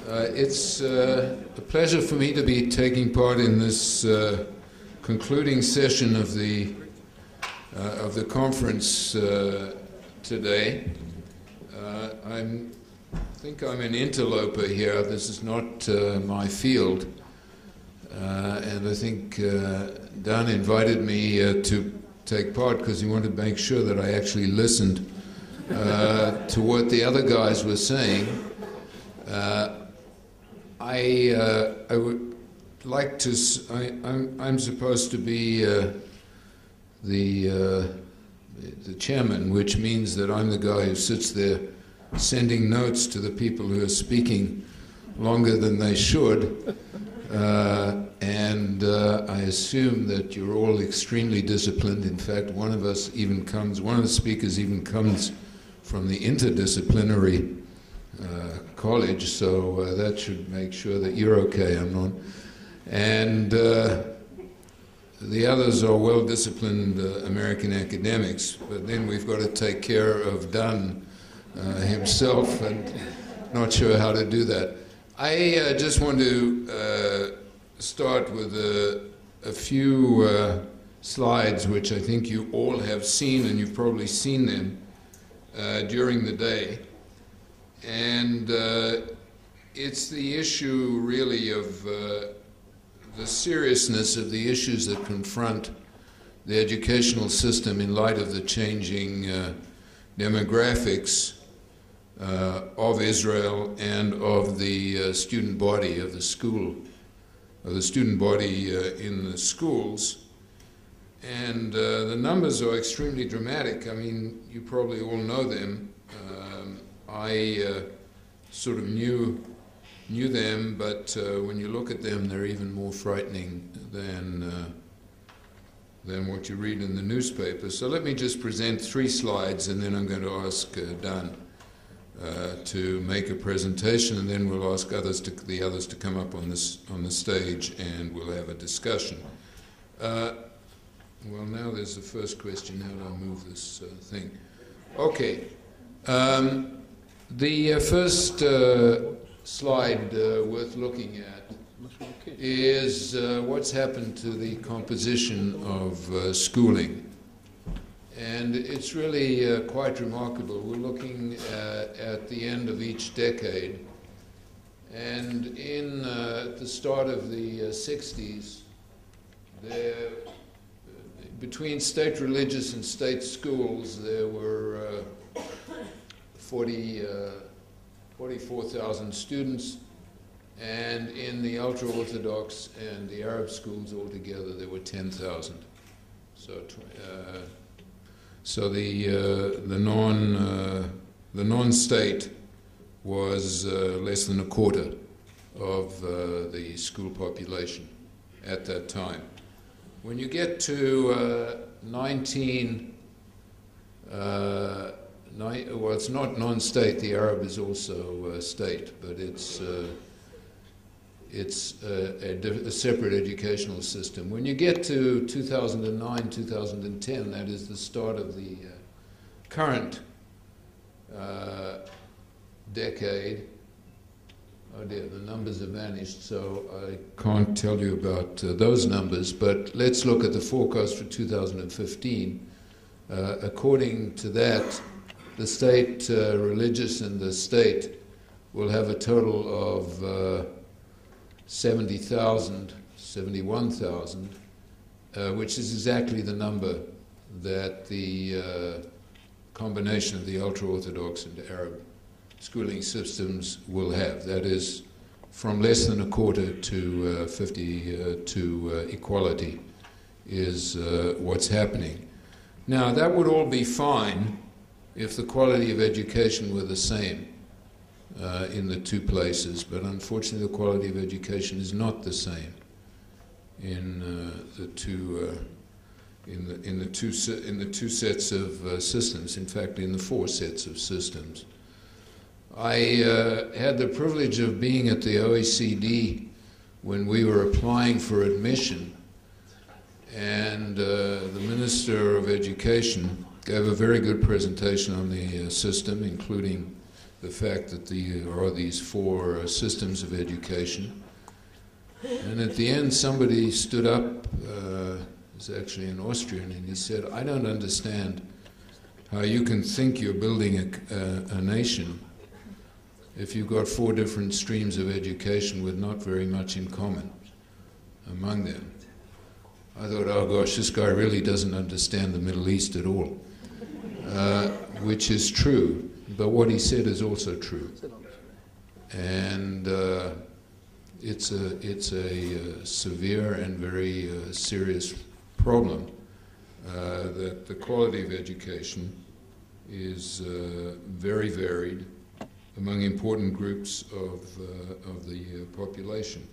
It's a pleasure for me to be taking part in this concluding session of the conference today. I think I'm an interloper here. This is not my field, and I think Dan invited me to take part because he wanted to make sure that I actually listened to what the other guys were saying. I would like to. I'm supposed to be the chairman, which means that I'm the guy who sits there sending notes to the people who are speaking longer than they should. And I assume that you're all extremely disciplined. In fact, one of the speakers even comes from the interdisciplinary college, so that should make sure that you're okay, I'm not. And the others are well-disciplined American academics, but then we've got to take care of Dunn himself, and not sure how to do that. I just want to start with a few slides which I think you all have seen, and you've probably seen them during the day. And it's the issue really of the seriousness of the issues that confront the educational system in light of the changing demographics of Israel and of the student body of the school, of the student body in the schools. And the numbers are extremely dramatic. I mean, you probably all know them. I sort of knew them, but when you look at them, they're even more frightening than what you read in the newspaper. So let me just present 3 slides, and then I'm going to ask Dan to make a presentation, and then we'll ask the others to come up on the stage, and we'll have a discussion. Well, now there's the first question: how do I move this thing? Okay. The first slide worth looking at is what's happened to the composition of schooling. And it's really quite remarkable. We're looking at the end of each decade. And in the start of the 60s, between state religious and state schools, there were 44,000 students, and in the ultra-Orthodox and the Arab schools altogether, there were 10,000. So the non-state was less than a quarter of the school population at that time. When you get to well, it's not non-state. The Arab is also state, but it's a separate educational system. When you get to 2009, 2010, that is the start of the current decade. Oh dear, the numbers have vanished, so I can't tell you about those numbers, but let's look at the forecast for 2015. According to that, the state religious and the state will have a total of 71,000, which is exactly the number that the combination of the ultra-Orthodox and Arab schooling systems will have. That is, from less than a quarter to 50 to equality is what's happening. Now, that would all be fine if the quality of education were the same in the two places, but unfortunately the quality of education is not the same in the two sets of systems. In fact, in the 4 sets of systems. I had the privilege of being at the OECD when we were applying for admission, and the Minister of Education gave a very good presentation on the system, including the fact that there are these four systems of education. And at the end, somebody stood up, it was actually an Austrian, and he said, I don't understand how you can think you're building a nation if you've got four different streams of education with not very much in common among them. I thought, oh gosh, this guy really doesn't understand the Middle East at all, which is true, but what he said is also true. And it's a severe and very serious problem that the quality of education is very varied among important groups of the population.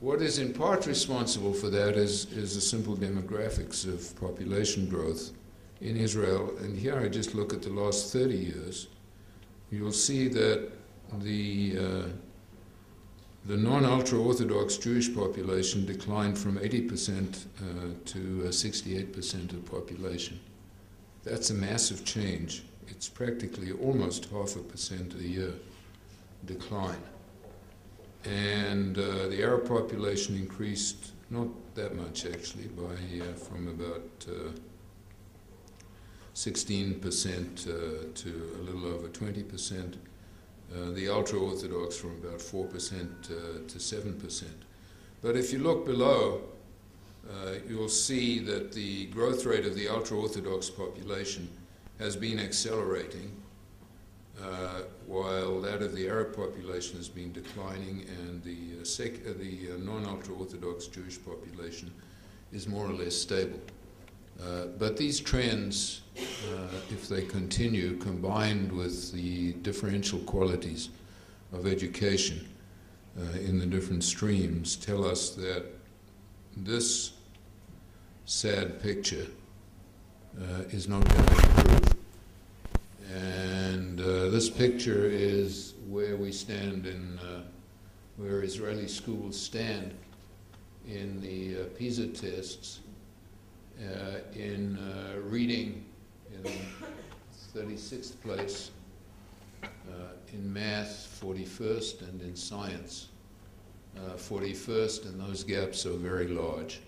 What is in part responsible for that is the simple demographics of population growth in Israel. And here I just look at the last 30 years. You'll see that the non-ultra-Orthodox Jewish population declined from 80% to 68% of the population. That's a massive change. It's practically almost 0.5% a year decline. And the Arab population increased, not that much actually, from about 16% to a little over 20%. The ultra-Orthodox from about 4% to 7%. But if you look below, you'll see that the growth rate of the ultra-Orthodox population has been accelerating, while that of the Arab population has been declining, and the non-ultra-Orthodox Jewish population is more or less stable. But these trends, if they continue, combined with the differential qualities of education in the different streams, tell us that this sad picture is not going to improve. And this picture is where we stand where Israeli schools stand in the PISA tests. In reading, in 36th place, in math, 41st, and in science, 41st, and those gaps are very large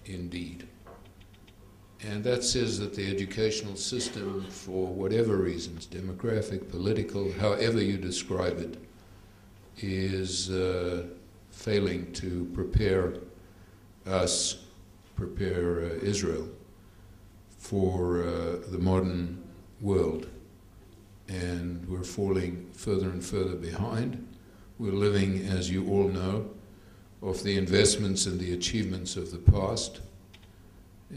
indeed. And that says that the educational system, for whatever reasons, demographic, political, however you describe it, is failing to prepare Israel for the modern world. And we're falling further and further behind. We're living, as you all know, off the investments and the achievements of the past.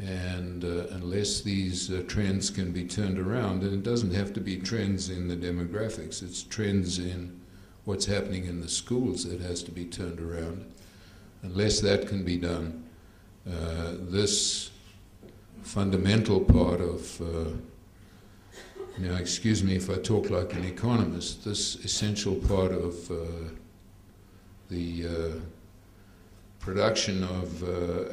And unless these trends can be turned around, and it doesn't have to be trends in the demographics, it's trends in what's happening in the schools that has to be turned around. Unless that can be done, this fundamental part of, now excuse me if I talk like an economist, this essential part of the production of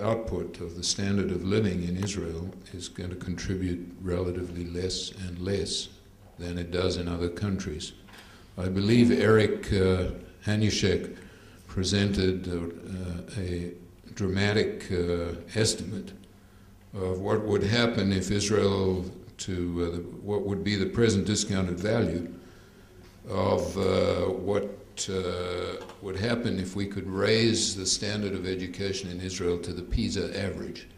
output of the standard of living in Israel is going to contribute relatively less and less than it does in other countries. I believe Eric Hanushek presented a dramatic estimate of what would happen if Israel, to what would be the present discounted value of what would happen if we could raise the standard of education in Israel to the PISA average.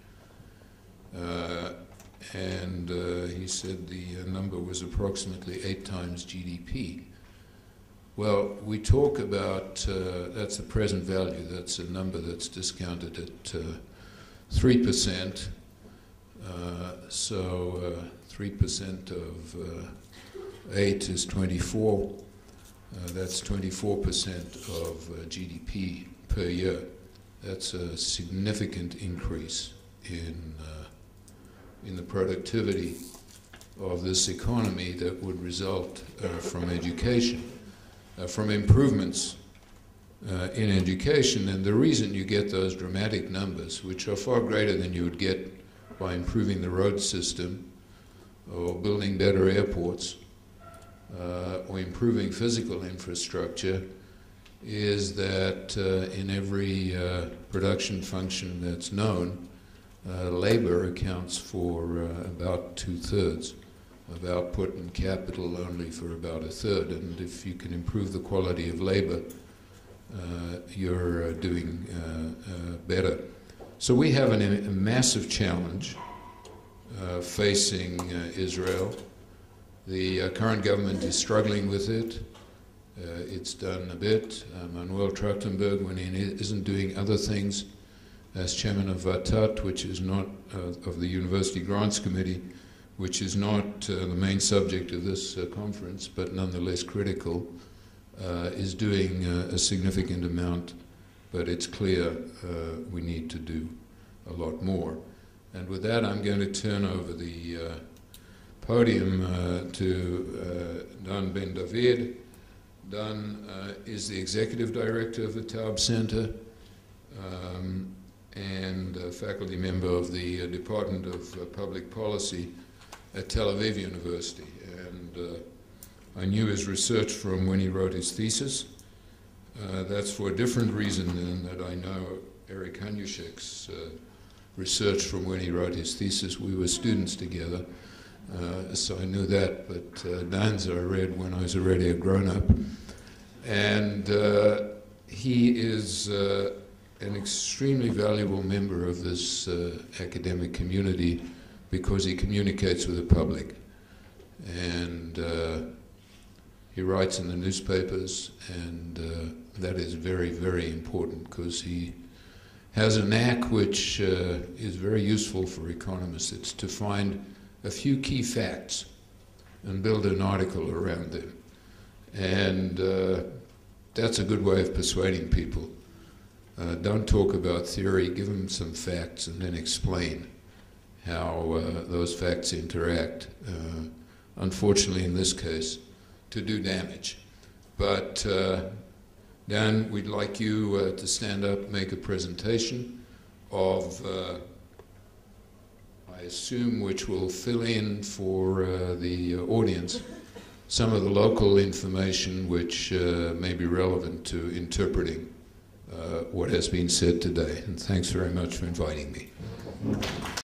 And he said the number was approximately 8 times GDP. Well, we talk about, that's the present value, that's a number that's discounted at 3%. So 3% of 8 is 24. That's 24% of GDP per year. That's a significant increase in the productivity of this economy that would result from education. From improvements in education, and the reason you get those dramatic numbers, which are far greater than you would get by improving the road system or building better airports or improving physical infrastructure is that in every production function that's known, labor accounts for about 2/3 of output and capital only for about 1/3. And if you can improve the quality of labor, you're doing better. So we have a massive challenge facing Israel. The current government is struggling with it. It's done a bit. Manuel Trachtenberg, when he isn't doing other things, as chairman of VATAT, which is not of the University Grants Committee, which is not the main subject of this conference, but nonetheless critical, is doing a significant amount, but it's clear we need to do a lot more. And with that, I'm going to turn over the podium to Dan Ben David. Dan is the executive director of the Taub Center and a faculty member of the Department of Public Policy at Tel Aviv University. And I knew his research from when he wrote his thesis. That's for a different reason than that I know Eric Hanushek's research from when he wrote his thesis. We were students together, so I knew that, but Dan's I read when I was already a grown-up. And he is an extremely valuable member of this academic community because he communicates with the public. And he writes in the newspapers, and that is very, very important because he has a knack which is very useful for economists. It's to find a few key facts and build an article around them. And that's a good way of persuading people. Don't talk about theory, give them some facts and then explain how those facts interact. Unfortunately, in this case, to do damage. But Dan, we'd like you to stand up, make a presentation of, I assume, which will fill in for the audience some of the local information which may be relevant to interpreting what has been said today. And thanks very much for inviting me.